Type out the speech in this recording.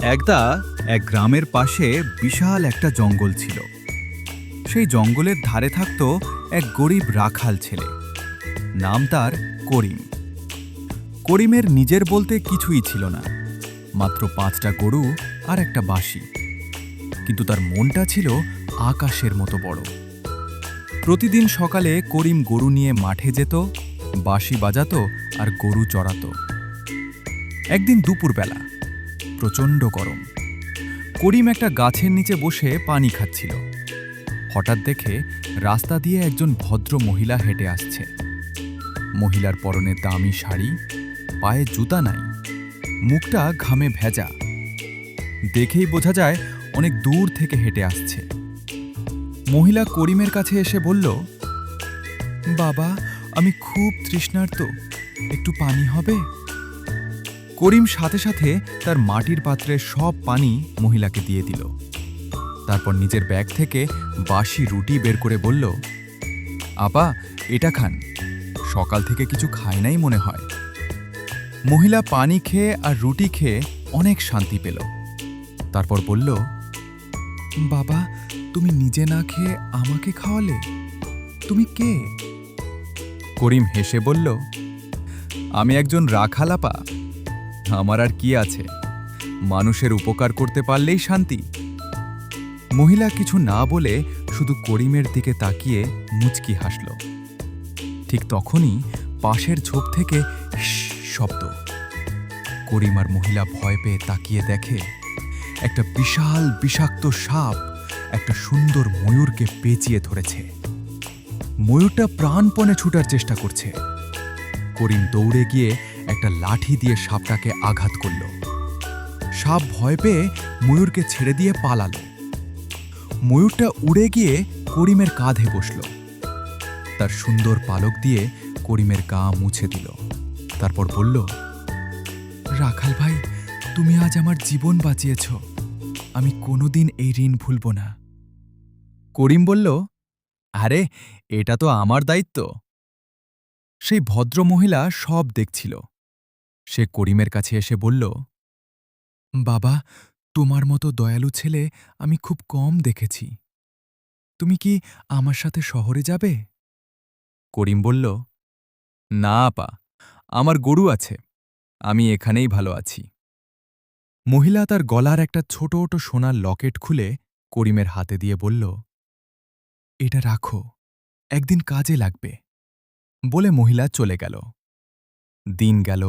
একদা এক গ্রামের পাশে বিশাল একটা জঙ্গল ছিল। সেই জঙ্গলের ধারে থাকত এক গরিব রাখাল ছেলে। নাম তার করিম। করিমের নিজের বলতে কিছুই ছিল না, মাত্র 5টা গরু আর একটা বাঁশি। কিন্তু তার মনটা ছিল আকাশের মতো বড়। প্রতিদিন সকালে করিম গরু নিয়ে মাঠে যেত, বাঁশি বাজাতো আর গরু চড়াতো। একদিন দুপুরবেলা প্রচণ্ড গরম। করিম একটা গাছের নিচে বসে পানি খাচ্ছিল। হঠাৎ দেখে রাস্তা দিয়ে একজন ভদ্র মহিলা হেঁটে আসছে। মহিলার পরনে দামি শাড়ি, পায়ে জুতা নাই, মুখটা ঘামে ভেজা। দেখেই বোঝা যায় অনেক দূর থেকে হেঁটে আসছে। মহিলা করিমের কাছে এসে বলল, বাবা, আমি খুব তৃষ্ণার্ত, একটু পানি হবে? করিম সাথে সাথে তার মাটির পাত্রের সব পানি মহিলাকে দিয়ে দিল। তারপর নিজের ব্যাগ থেকে বাসি রুটি বের করে বলল, আপা, এটা খান, সকাল থেকে কিছু খায় নাই মনে হয়। মহিলা পানি খেয়ে আর রুটি খেয়ে অনেক শান্তি পেল। তারপর বলল, বাবা, তুমি নিজে না খেয়ে আমাকে খাওয়ালে? তুমি কে? করিম হেসে বলল, আমি একজন রাখাল আপা। আমার আর কি আছে, মানুষের উপকার করতে পারলেই শান্তি। মহিলা কিছু না বলে শুধু করিমের দিকে তাকিয়ে মুচকি হাসল। ঠিক তখনই পাশের ঝোপ থেকে ইস শব্দ। করিম আর মহিলা ভয় পেয়ে তাকিয়ে দেখে একটা বিশাল বিষাক্ত সাপ একটা সুন্দর ময়ূরকে পেঁচিয়ে ধরেছে। ময়ূরটা প্রাণপণে ছুটার চেষ্টা করছে। করিম দৌড়ে গিয়ে একটা লাঠি দিয়ে সাপটাকে আঘাত করল। সাপ ভয় পেয়ে ময়ূরকে ছেড়ে দিয়ে পালালো। ময়ূরটা উড়ে গিয়ে করিমের কাঁধে বসল। তার সুন্দর পালক দিয়ে করিমের গা মুছে দিল। তারপর বলল, রাখাল ভাই, তুমি আজ আমার জীবন বাঁচিয়েছ। আমি কোনোদিন এই ঋণ ভুলব না। করিম বলল, আরে, এটা তো আমার দায়িত্ব। সেই ভদ্র মহিলা সব দেখছিল। সে করিমের কাছে এসে বলল, বাবা, তোমার মতো দয়ালু ছেলে আমি খুব কম দেখেছি। তুমি কি আমার সাথে শহরে যাবে? করিম বলল, না আপা, আমার গরু আছে, আমি এখানেই ভালো আছি। মহিলা তার গলার একটা ছোট সোনার লকেট খুলে করিমের হাতে দিয়ে বলল, এটা রাখো, একদিন কাজে লাগবে। বলে মহিলা চলে গেল। দিন গেল,